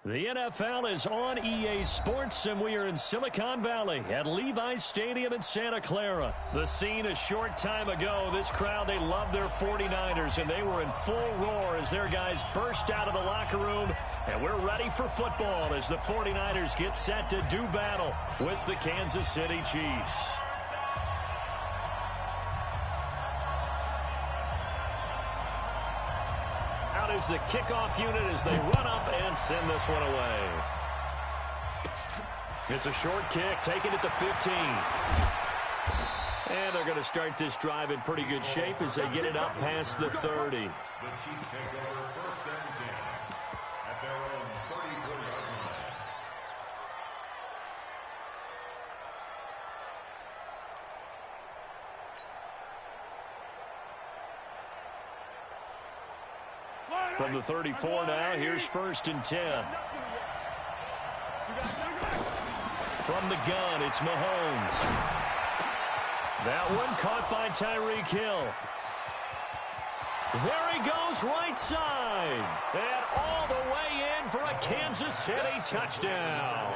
The NFL is on EA Sports, and we are in Silicon Valley at Levi's Stadium in Santa Clara. The scene a short time ago, this crowd, they love their 49ers, and they were in full roar as their guys burst out of the locker room, and we're ready for football as the 49ers get set to do battle with the Kansas City Chiefs. Is the kickoff unit as they run up and send this one away. It's a short kick, taking it to 15. And they're going to start this drive in pretty good shape as they get it up past the 30. The Chiefs take over first and 10 at their own 34-yard line. From the 34 now, here's first and 10. From the gun, it's Mahomes. That one caught by Tyreek Hill. There he goes, right side. And all the way in for a Kansas City touchdown.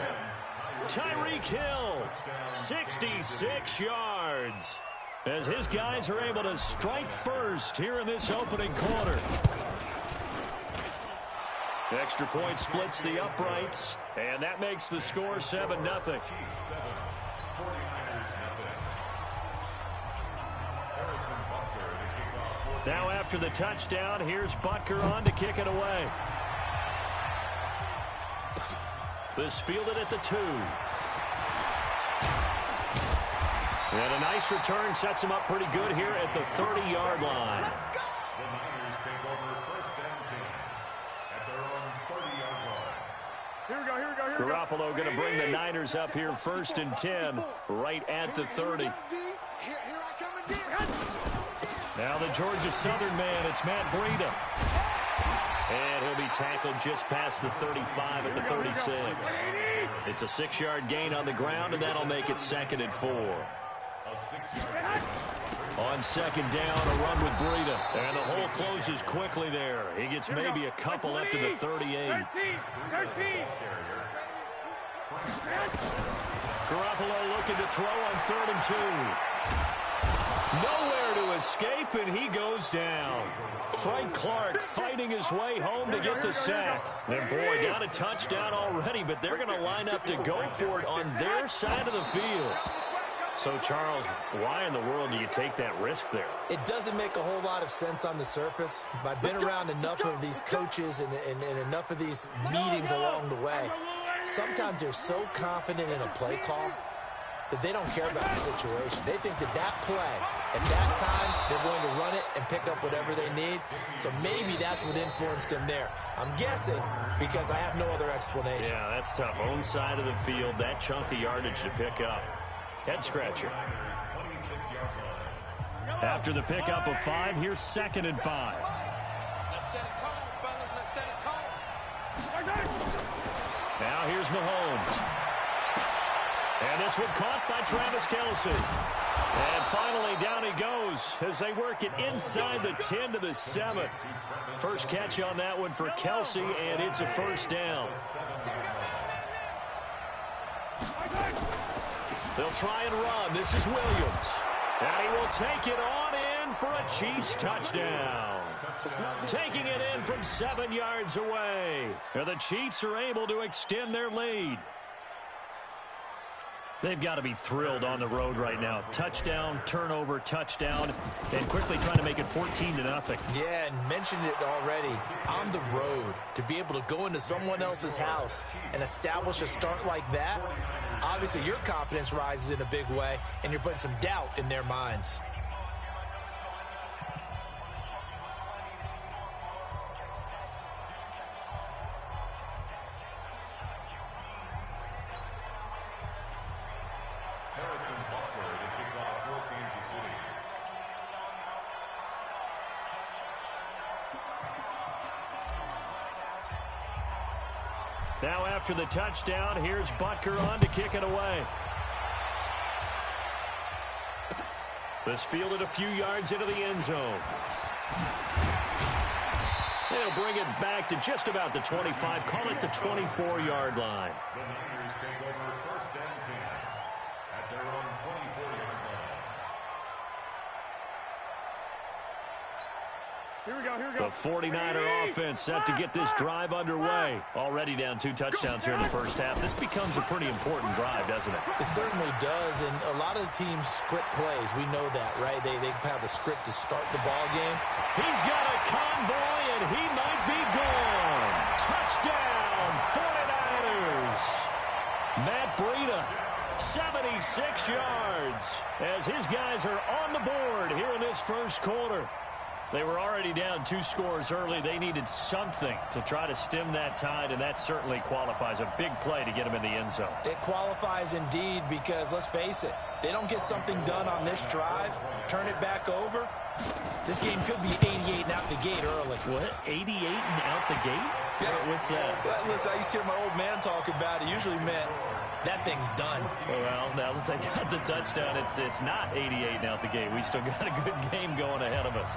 Tyreek Hill, 66 yards. As his guys are able to strike first here in this opening quarter. Extra point splits the uprights, and that makes the score 7-0. Now after the touchdown, here's Butker on to kick it away. This fielded at the 2. And a nice return sets him up pretty good here at the 30-yard line. Garoppolo going to bring the Niners up here first and 10 right at the 30. Now the Georgia Southern man, it's Matt Breida. And he'll be tackled just past the 35 at the 36. It's a 6-yard gain on the ground, and that'll make it 2nd and 4. On second down, a run with Breida. And the hole closes quickly there. He gets maybe a couple up to the 38. Garoppolo looking to throw on 3rd and 2. Nowhere to escape, and he goes down. Frank Clark fighting his way home to get the sack. And boy, got a touchdown already, but they're going to line up to go for it on their side of the field. So, Charles, why in the world do you take that risk there? It doesn't make a whole lot of sense on the surface. But I've been around enough of these coaches and enough of these meetings along the way. Sometimes they're so confident in a play call that they don't care about the situation. They think that play, at that time, they're going to run it and pick up whatever they need. So maybe that's what influenced him there. I'm guessing because I have no other explanation. Yeah, that's tough. Own side of the field, that chunk of yardage to pick up. Head scratcher. After the pickup of 5, here's 2nd and 5. Let's set a tone, fellas. Let's set a tone. Now here's Mahomes. And this one caught by Travis Kelce. And finally down he goes as they work it inside the 10 to the 7. First catch on that one for Kelce, and it's a first down. They'll try and run. This is Williams. And he will take it on in for a Chiefs touchdown. Taking it in from 7 yards away. And the Chiefs are able to extend their lead. They've got to be thrilled on the road right now. Touchdown, turnover, touchdown, and quickly trying to make it 14-0. Yeah, and mentioned it already. On the road, to be able to go into someone else's house and establish a start like that, obviously your confidence rises in a big way, and you're putting some doubt in their minds. Now after the touchdown, here's Butker on to kick it away. This fielded a few yards into the end zone. They'll bring it back to just about the 25. Call it the 24-yard line. The Niners take over first and 10 at their own 24-yard line. Here we go, here we go. The 49er offense set to get this drive underway. Already down 2 touchdowns here in the first half. This becomes a pretty important drive, doesn't it? It certainly does, and a lot of the teams script plays. We know that, right? They have a script to start the ball game. He's got a convoy, and he might be gone. Touchdown, 49ers. Matt Breida, 76 yards, as his guys are on the board here in this first quarter. They were already down 2 scores early. They needed something to try to stem that tide, and that certainly qualifies. A big play to get them in the end zone. It qualifies indeed because, let's face it, they don't get something done on this drive, turn it back over, this game could be 88 and out the gate early. What? 88 and out the gate? Yeah. What's that? Well, listen, I used to hear my old man talk about it. Usually meant that thing's done. Well, now that they got the touchdown, it's not 88 and out the gate. We still got a good game going ahead of us.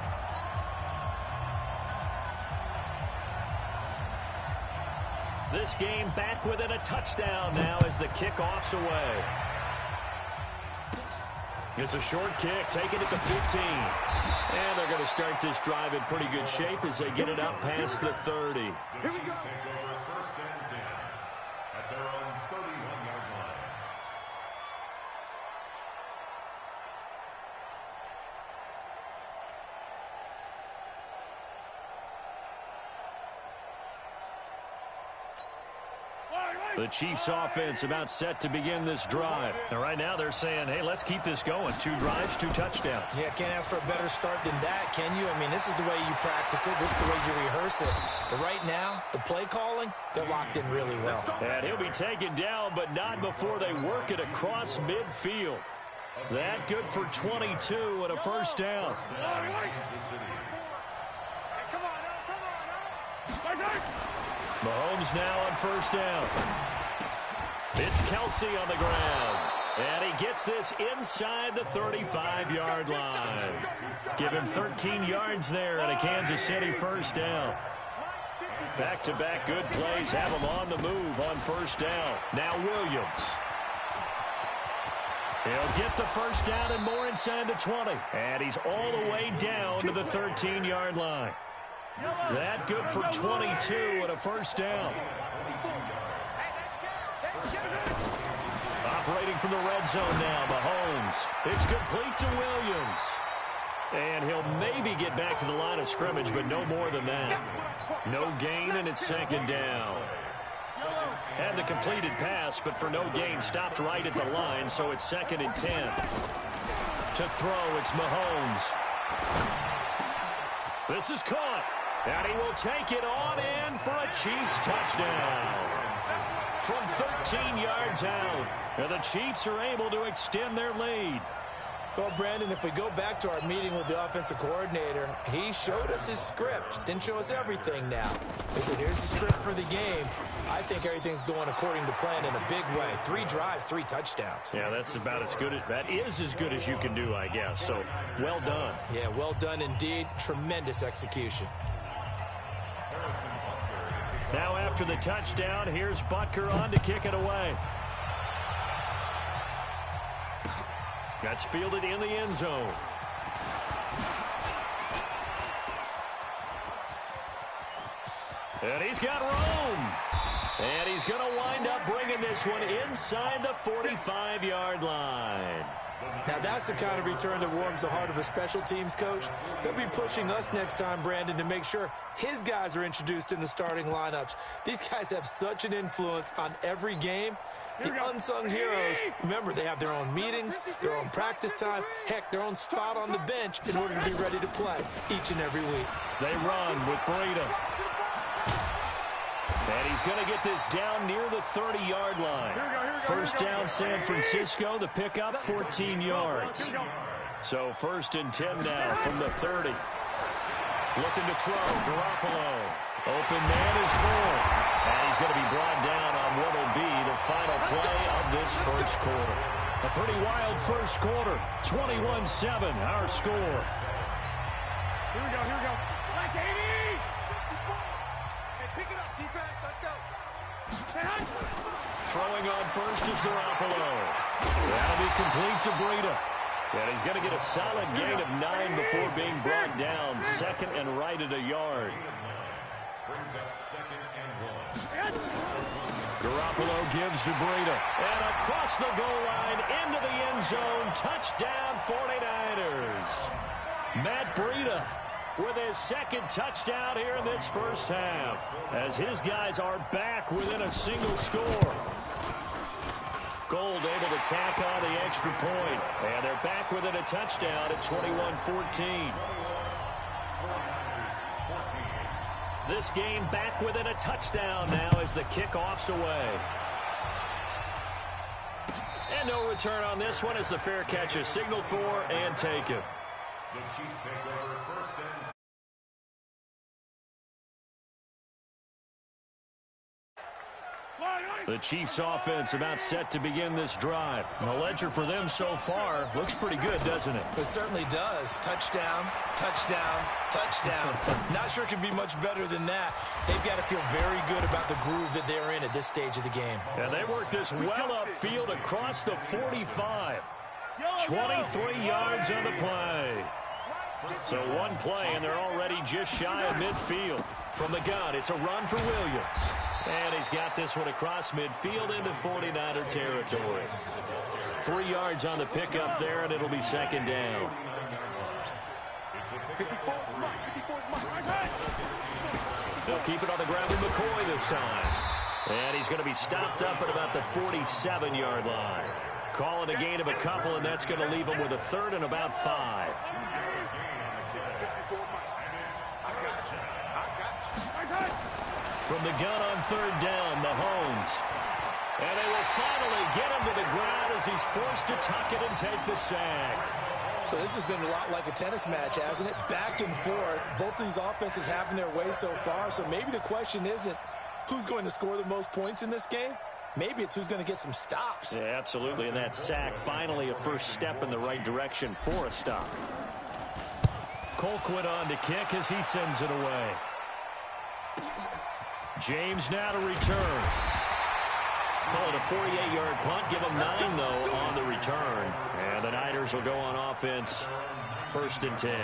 This game back within a touchdown now as the kickoff's away. It's a short kick, taking it to 15. And they're going to start this drive in pretty good shape as they get it up past the 30. Here we go. Take over first and 10 at their own 31-yard line. The Chiefs offense about set to begin this drive. And right now they're saying, hey, let's keep this going. 2 drives, 2 touchdowns. Yeah, can't ask for a better start than that, can you? I mean, this is the way you practice it. This is the way you rehearse it. But right now, the play calling, they're locked in really well. And he'll be taken down, but not before they work it across midfield. That good for 22 and a first down. Mahomes now on first down. It's Kelsey on the ground. And he gets this inside the 35-yard line. Give him 13 yards there and a Kansas City first down. Back-to-back good plays have him on the move on first down. Now Williams. He'll get the first down and more inside the 20. And he's all the way down to the 13-yard line. That good for 22 and a first down. Operating from the red zone now, Mahomes. It's complete to Williams. And he'll maybe get back to the line of scrimmage, but no more than that. No gain, and it's second down. Had the completed pass, but for no gain, stopped right at the line, so it's second and 10. To throw, it's Mahomes. This is caught. And he will take it on in for a Chiefs touchdown. From 13 yards out, and the Chiefs are able to extend their lead. Well, Brandon, if we go back to our meeting with the offensive coordinator, he showed us his script. Didn't show us everything now. He said, here's the script for the game. I think everything's going according to plan in a big way. 3 drives, 3 touchdowns. Yeah, that's about as good. That is as good as you can do, I guess. So, well done. Yeah, well done indeed. Tremendous execution. Now after the touchdown, here's Butker on to kick it away. That's fielded in the end zone. And he's got room. And he's going to wind up bringing this one inside the 45-yard line. Now, that's the kind of return that warms the heart of a special teams coach. He'll be pushing us next time, Brandon, to make sure his guys are introduced in the starting lineups. These guys have such an influence on every game. The unsung heroes, remember, they have their own meetings, their own practice time, heck, their own spot on the bench in order to be ready to play each and every week. They run with Breida. And he's going to get this down near the 30-yard line. First down, San Francisco. The pickup, 14 yards. So first and 10 now from the 30. Looking to throw, Garoppolo. Open man is Moore. And he's going to be brought down on what will be the final play of this first quarter. A pretty wild first quarter. 21-7, our score. Here we go, here we go. Like 80! Hey, pick it up, defense. Let's go. Throwing on first is Garoppolo. That'll be complete to Breida. And he's going to get a solid gain of 9 before being brought down. Second and right at a yard. Brings up second and 1. Garoppolo gives to Breida. And across the goal line into the end zone. Touchdown 49ers. Matt Breida with his second touchdown here in this first half, as his guys are back within a single score. Gold able to tack on the extra point, and they're back within a touchdown at 21-14. This game back within a touchdown now as the kickoff's away. And no return on this one as the fair catch is signaled for and taken. The Chiefs take over first and 10. The Chiefs offense about set to begin this drive. The ledger for them so far looks pretty good, doesn't it? It certainly does. Touchdown, touchdown, touchdown. Not sure it can be much better than that. They've got to feel very good about the groove that they're in at this stage of the game. And they work this well upfield across the 45. 23 yards on the play. So one play, and they're already just shy of midfield. From the gun, it's a run for Williams. And he's got this one across midfield into 49er territory. 3 yards on the pickup there, and it'll be second down. They'll keep it on the ground with McCoy this time. And he's going to be stopped up at about the 47-yard line. Calling a gain of a couple, and that's going to leave him with a third and about 5. From the gun on third down, Mahomes. And they will finally get him to the ground as he's forced to tuck it and take the sack. So this has been a lot like a tennis match, hasn't it? Back and forth. Both of these offenses having their way so far. So maybe the question isn't who's going to score the most points in this game. Maybe it's who's going to get some stops. Yeah, absolutely. And that sack, finally a first step in the right direction for a stop. Colquitt on to kick as he sends it away. James now to return. Call it a 48-yard punt. Give them 9, though, on the return. And the Niners will go on offense. First and 10.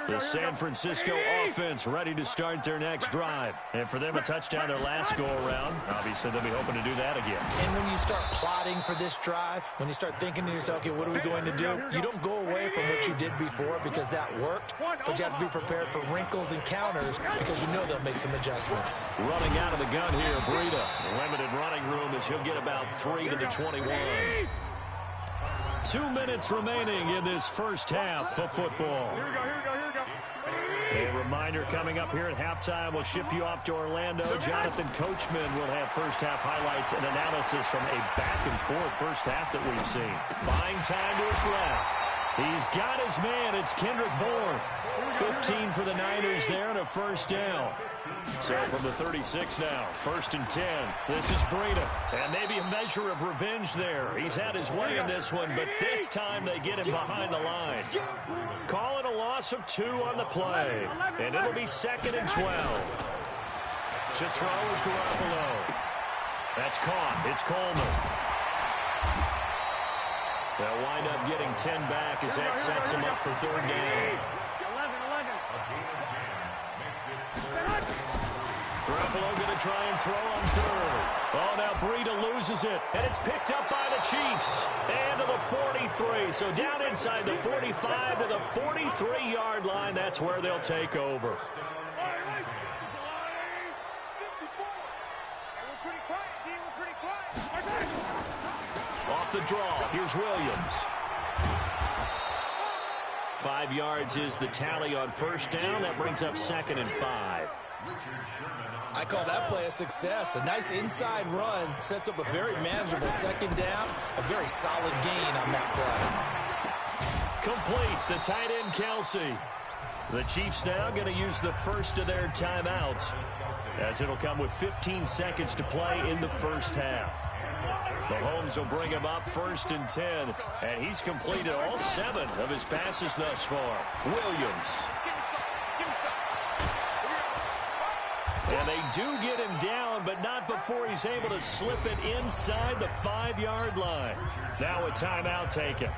The San Francisco offense ready to start their next drive. And for them, a touchdown their last go-around. Obviously, they'll be hoping to do that again. And when you start plotting for this drive, when you start thinking to yourself, okay, what are we going to do? You don't go away from what you did before because that worked, but you have to be prepared for wrinkles and counters because you know they'll make some adjustments. Running out of the gun here, Breida. Limited running room as he'll get about 3 to the 21. 2 minutes remaining in this first half of football. Here we go, here we go, here we go. A reminder coming up here at halftime. We'll ship you off to Orlando. Jonathan Coachman will have first half highlights and analysis from a back-and-forth first half that we've seen. Buying time to his left. He's got his man. It's Kendrick Bourne. 15 for the Niners there and a first down. So from the 36 now, first and 10. This is Breida. And maybe a measure of revenge there. He's had his way in this one, but this time they get him behind the line. Call it a loss of 2 on the play. And it'll be second and 12. To throw is Garoppolo. That's caught. It's Coleman. They'll wind up getting 10 back as that sets him up for third down. Garoppolo going to try and throw on third. Oh, now Breida loses it, and it's picked up by the Chiefs. And to the 43, so down inside the 45 to the 43-yard line. That's where they'll take over. Off the draw, here's Williams. 5 yards is the tally on first down. That brings up second and 5. I call that play a success. A nice inside run sets up a very manageable second down. A very solid gain on that play. Complete, the tight end Kelsey. The Chiefs now going to use the first of their timeouts, as it'll come with 15 seconds to play in the first half. Mahomes will bring him up 1st and 10, and he's completed all 7 of his passes thus far. Williams. And they do get him down, but not before he's able to slip it inside the 5-yard line. Now a timeout taken.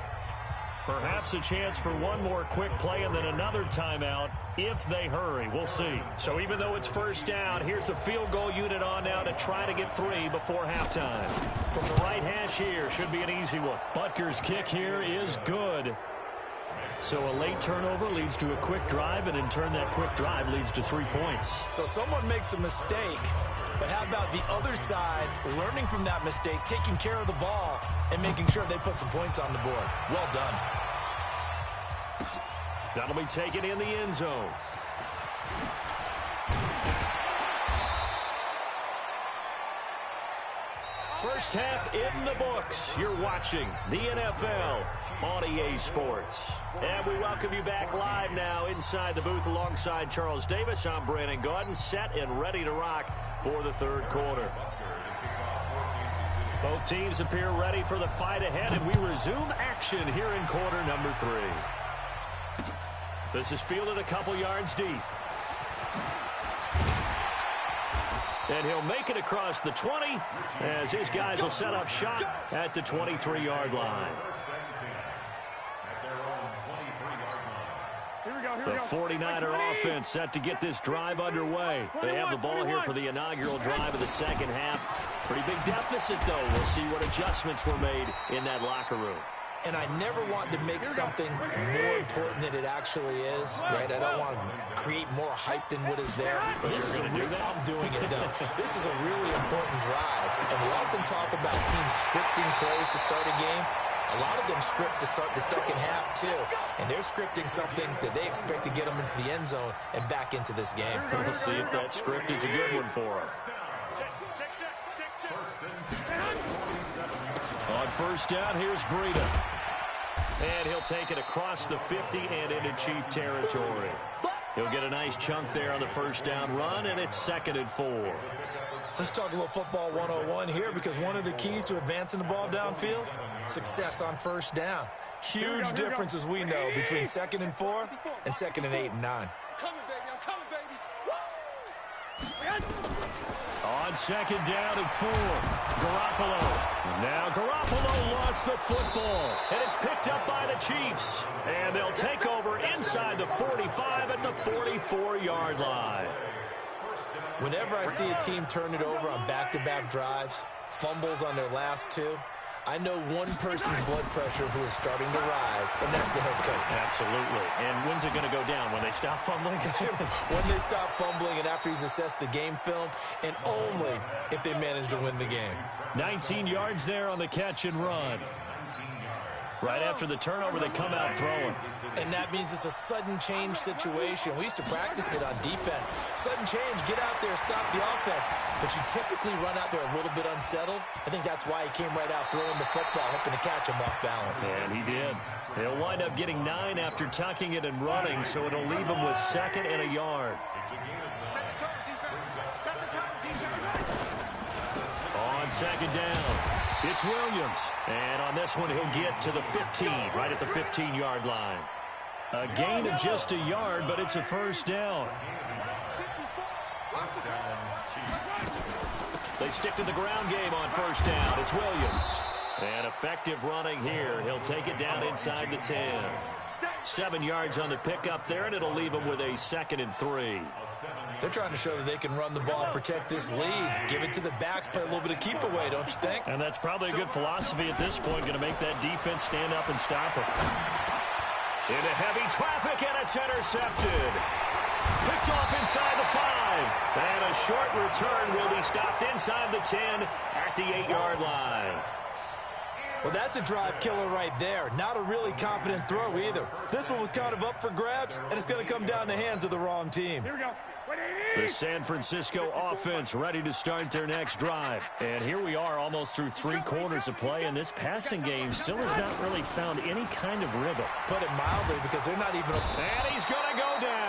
Perhaps a chance for one more quick play and then another timeout if they hurry. We'll see. So even though it's first down, here's the field goal unit on now to try to get 3 before halftime. From the right hash here, should be an easy one. Butker's kick here is good. So a late turnover leads to a quick drive, and in turn that quick drive leads to 3 points. So someone makes a mistake, but how about the other side learning from that mistake, taking care of the ball, and making sure they put some points on the board? Well done. That'll be taken in the end zone. First half in the books. You're watching the NFL on EA Sports. And we welcome you back live now inside the booth alongside Charles Davis. I'm Brandon Gaudin, set and ready to rock for the third quarter. Both teams appear ready for the fight ahead, and we resume action here in quarter number 3. This is fielded a couple yards deep. And he'll make it across the 20 as his guys will set up shop at the 23-yard line. The 49er offense set to get this drive underway. They have the ball here for the inaugural drive of the second half. Pretty big deficit, though. We'll see what adjustments were made in that locker room. And I never want to make something more important than it actually is, right? I don't want to create more hype than what is there. But this is I'm doing it, though. This is a really important drive. And we often talk about teams scripting plays to start a game. A lot of them script to start the second half, too. And they're scripting something that they expect to get them into the end zone and back into this game. We'll see if that script is a good one for them. On first down, here's Breida. And he'll take it across the 50 and into Chief territory. He'll get a nice chunk there on the first down run, and it's 2nd and 4. Let's talk a little football 101 here, because one of the keys to advancing the ball downfield, success on first down. Huge difference, as we know, between 2nd and 4 and 2nd and 8 and 9. On 2nd down and 4, Garoppolo. Now Garoppolo lost the football, and it's picked up by the Chiefs. And they'll take over inside the 45 at the 44-yard line. Whenever I see a team turn it over on back-to-back drives, fumbles on their last 2, I know one person's blood pressure who is starting to rise, and that's the head coach. Absolutely. And when's it going to go down? When they stop fumbling? When they stop fumbling and after he's assessed the game film, and only if they manage to win the game. 19 yards there on the catch and run. Right after the turnover, they come out throwing. And that means it's a sudden change situation. We used to practice it on defense. Sudden change, get out there, stop the offense. But you typically run out there a little bit unsettled. I think that's why he came right out throwing the football, hoping to catch him off balance. And he did. He'll wind up getting 9 after tucking it and running, so it'll leave him with 2nd and a yard. On 2nd down, it's Williams. And on this one, he'll get to the 15, right at the 15-yard line. A gain of just a yard, but it's a first down. They stick to the ground game on first down. It's Williams. And effective running here. He'll take it down inside the 10. 7 yards on the pickup there, and it'll leave him with a 2nd and 3. They're trying to show that they can run the ball, protect this lead, give it to the backs, play a little bit of keep away, don't you think? And that's probably a good philosophy at this point, going to make that defense stand up and stop him. Into heavy traffic, and it's intercepted. Picked off inside the 5. And a short return will be stopped inside the 10 at the 8-yard line. Well, that's a drive killer right there. Not a really confident throw either. This one was kind of up for grabs, and it's going to come down the hands of the wrong team. Here we go. The San Francisco offense ready to start their next drive. And here we are almost through 3 quarters of play, and this passing game still has not really found any kind of rhythm. Put it mildly, because they're not even... And he's going to go down.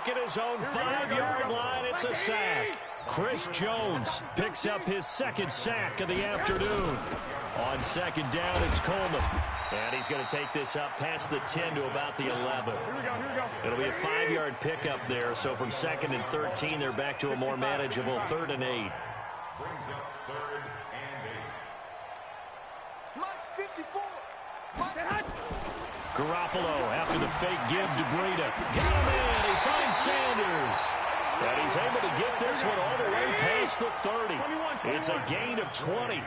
back at his own 5-yard line. It's a sack. Chris Jones picks up his second sack of the afternoon. On second down, it's Coleman. And he's going to take this up past the 10 to about the 11. It'll be a 5-yard pickup there. So from 2nd and 13, they're back to a more manageable 3rd and 8. Brings up 3rd and 8. Mike 54. Garoppolo after the fake give to Breida. Got him in. He finds Sanders. And he's able to get this one all the way past the 30. It's a gain of 20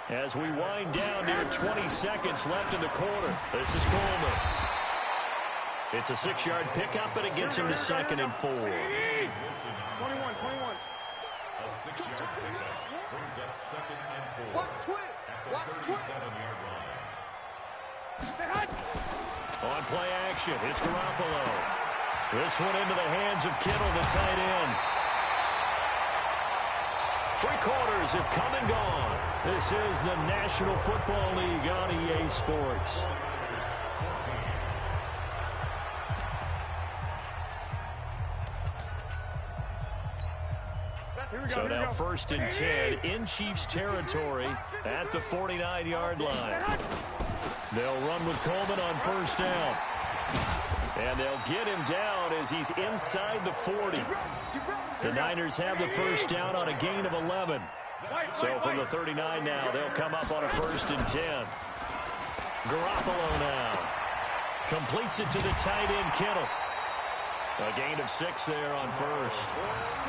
as we wind down near 20 seconds left in the quarter. This is Coleman. It's a 6-yard pickup, and it gets him to 2nd and 4. 21. A 6-yard pickup brings up 2nd and 4. Watch twist. Watch At the twist. 37-yard line. On play action, it's Garoppolo. This one into the hands of Kittle, the tight end. 3 quarters have come and gone. This is the National Football League on EA Sports. So now 1st and 10 in Chiefs territory at the 49-yard line. They'll run with Coleman on 1st down. And they'll get him down as he's inside the 40. The Niners have the 1st down on a gain of 11. So from the 39 now, they'll come up on a 1st and 10. Garoppolo now completes it to the tight end, Kittle. A gain of 6 there on 1st.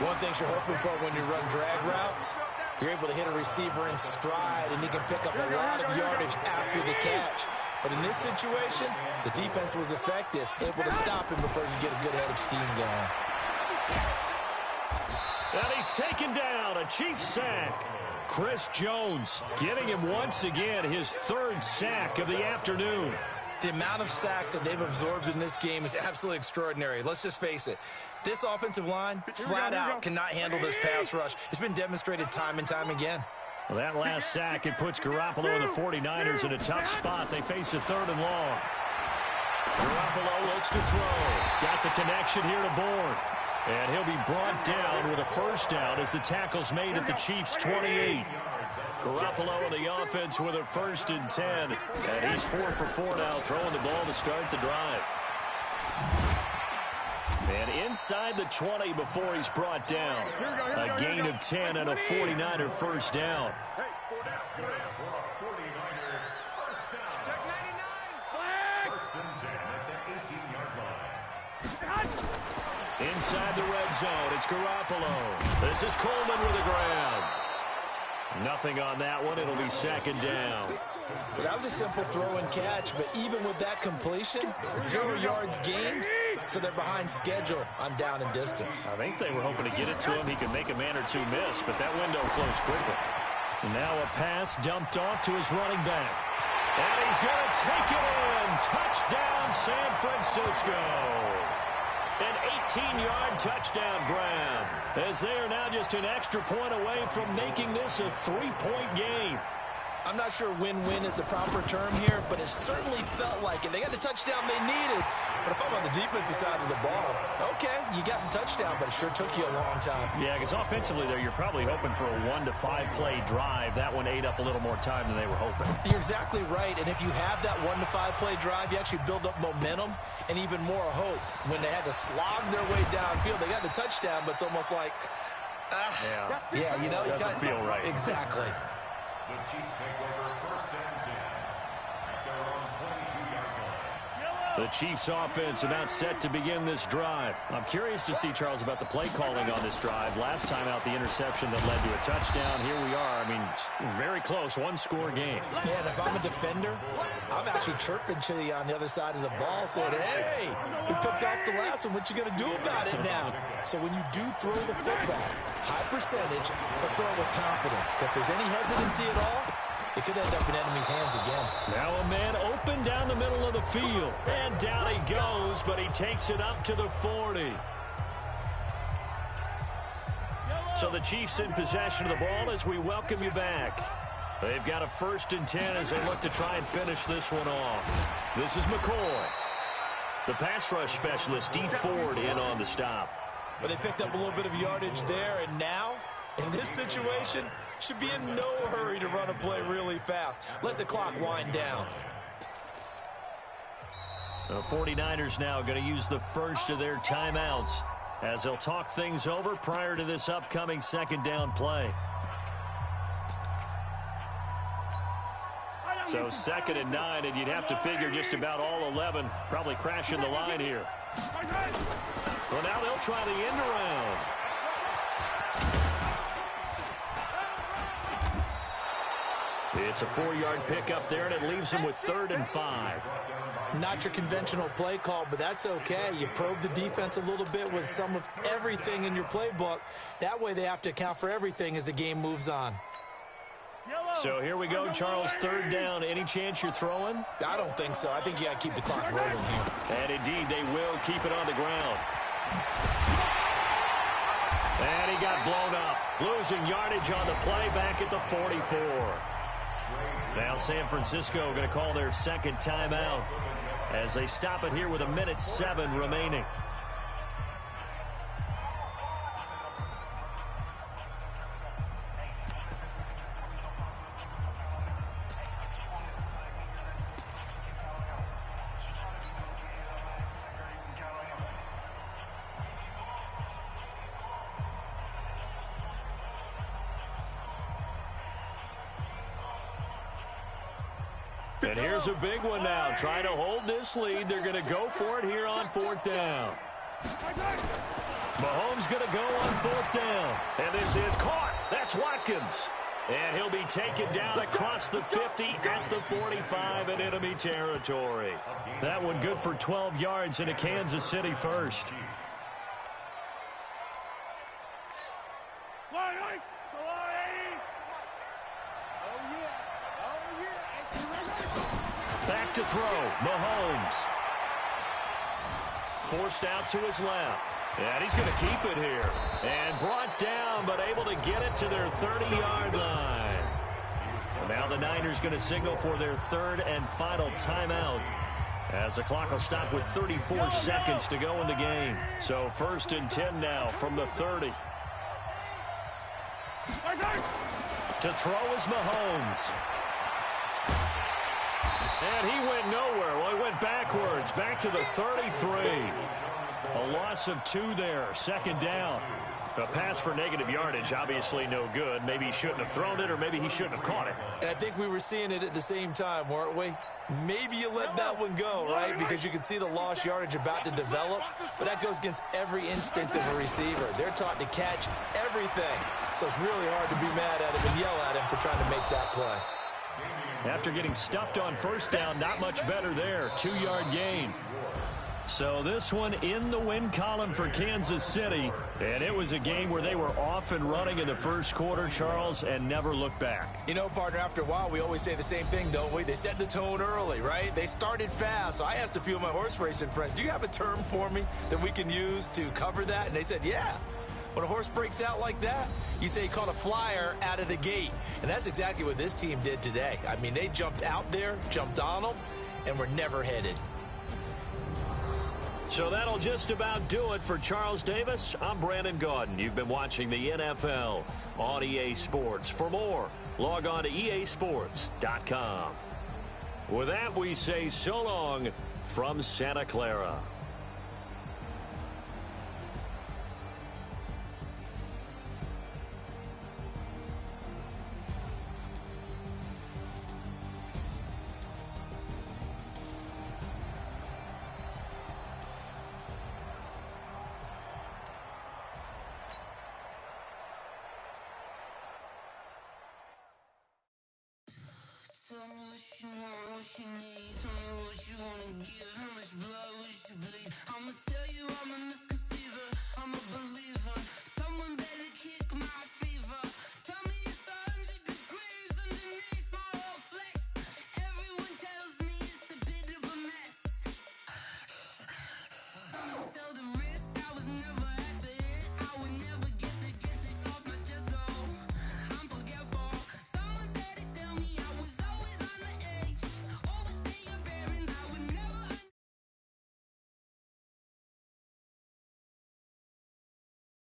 One thing you're hoping for when you run drag routes, you're able to hit a receiver in stride, and he can pick up a lot of yardage after the catch. But in this situation, the defense was effective, able to stop him before you get a good head of steam going. And he's taken down, a Chiefs sack. Chris Jones getting him once again his 3rd sack of the afternoon. The amount of sacks that they've absorbed in this game is absolutely extraordinary. Let's just face it. This offensive line, flat out, cannot handle this pass rush. It's been demonstrated time and time again. Well, that last sack, it puts Garoppolo and the 49ers in a tough spot. They face a 3rd and long. Garoppolo looks to throw. Got the connection here to Bourne. And he'll be brought down with a 1st down as the tackle's made at the Chiefs' 28. Garoppolo and the offense with a 1st and 10. And he's 4 for 4 now, throwing the ball to start the drive. And inside the 20 before he's brought down. A gain of 10 and a 49er 1st down. That's good for a 49er 1st down. Check 99. 1st and 10 at the 18-yard line. Inside the red zone, it's Garoppolo. This is Coleman with a grab. Nothing on that one. It'll be 2nd down. Well, that was a simple throw and catch, but even with that completion, 0 yards gained, so they're behind schedule on down and distance. I think they were hoping to get it to him. He could make a man or two miss, but that window closed quickly. And now a pass dumped off to his running back. And he's going to take it in. Touchdown, San Francisco. An 18-yard touchdown grab, as they are now just an extra point away from making this a 3-point game. I'm not sure win-win is the proper term here, but it certainly felt like it. They got the touchdown they needed, but if I'm on the defensive side of the ball, okay, you got the touchdown, but it sure took you a long time. Yeah, because offensively there, you're probably hoping for a 1 to 5 play drive. That one ate up a little more time than they were hoping. You're exactly right, and if you have that 1 to 5 play drive, you actually build up momentum and even more hope. When they had to slog their way downfield, they got the touchdown, but it's almost like, yeah, you know, doesn't feel right. Exactly. The Chiefs take over 1st and 10 at their own 22-yard line. The Chiefs offense about set to begin this drive. I'm curious to see, Charles, about the play calling on this drive. Last time out, the interception that led to a touchdown. Here we are. I mean, very close, 1-score game. Yeah, and if I'm a defender, I'm actually chirping to you on the other side of the ball, saying, hey, we picked off the last one. What you going to do about it now? So when you do throw the football, high percentage, but throw it with confidence. If there's any hesitancy at all, it could end up in enemy's hands again. Now a man open down the middle of the field. And down he goes, but he takes it up to the 40. So the Chiefs in possession of the ball as we welcome you back. They've got a 1st and 10 as they look to try and finish this one off. This is McCoy. The pass rush specialist, D. Ford, in on the stop. But they picked up a little bit of yardage there, and now, in this situation, should be in no hurry to run a play really fast. Let the clock wind down. The 49ers now going to use the first of their timeouts as they'll talk things over prior to this upcoming second down play. So 2nd and 9, and you'd have to figure just about all 11 probably crashing the line here. Well, now they'll try the end around. It's a 4-yard pickup there, and it leaves them with 3rd and 5. Not your conventional play call, but that's okay. You probe the defense a little bit with some of everything in your playbook. That way they have to account for everything as the game moves on. So here we go, Charles, 3rd down. Any chance you're throwing? I don't think so. I think you got to keep the clock rolling here. And indeed, they will keep it on the ground. And he got blown up, losing yardage on the play back at the 44. Now San Francisco going to call their second timeout as they stop it here with 1:07 remaining. And here's a big one now. Trying to hold this lead. They're going to go for it here on 4th down. Mahomes going to go on 4th down. And this is caught. That's Watkins. And he'll be taken down across the 50 at the 45 in enemy territory. That one good for 12 yards into Kansas City first. Back to throw, Mahomes. Forced out to his left. And he's going to keep it here. And brought down, but able to get it to their 30-yard line. And now the Niners going to signal for their 3rd and final timeout, as the clock will stop with 34 seconds to go in the game. So 1st and 10 now from the 30. To throw is Mahomes. And he went nowhere. Well, he went backwards, back to the 33. A loss of 2 there, 2nd down. A pass for negative yardage, obviously no good. Maybe he shouldn't have thrown it, or maybe he shouldn't have caught it. And I think we were seeing it at the same time, weren't we? Maybe you let that one go, right? Because you can see the lost yardage about to develop. But that goes against every instinct of a receiver. They're taught to catch everything. So it's really hard to be mad at him and yell at him for trying to make that play. After getting stuffed on 1st down, not much better there. 2-yard gain. So this one in the win column for Kansas City. And it was a game where they were off and running in the first quarter, Charles, and never looked back. You know, partner, after a while, we always say the same thing, don't we? They set the tone early, right? They started fast. So I asked a few of my horse racing friends, do you have a term for me that we can use to cover that? And they said, yeah. When a horse breaks out like that, you say he caught a flyer out of the gate. And that's exactly what this team did today. I mean, they jumped out there, jumped on them, and were never headed. So that'll just about do it for Charles Davis. I'm Brandon Gaudin. You've been watching the NFL on EA Sports. For more, log on to easports.com. With that, we say so long from Santa Clara. Tell me what you want, what you need. Tell me what you wanna give. How much blood would you bleed? I'ma tell you I'm a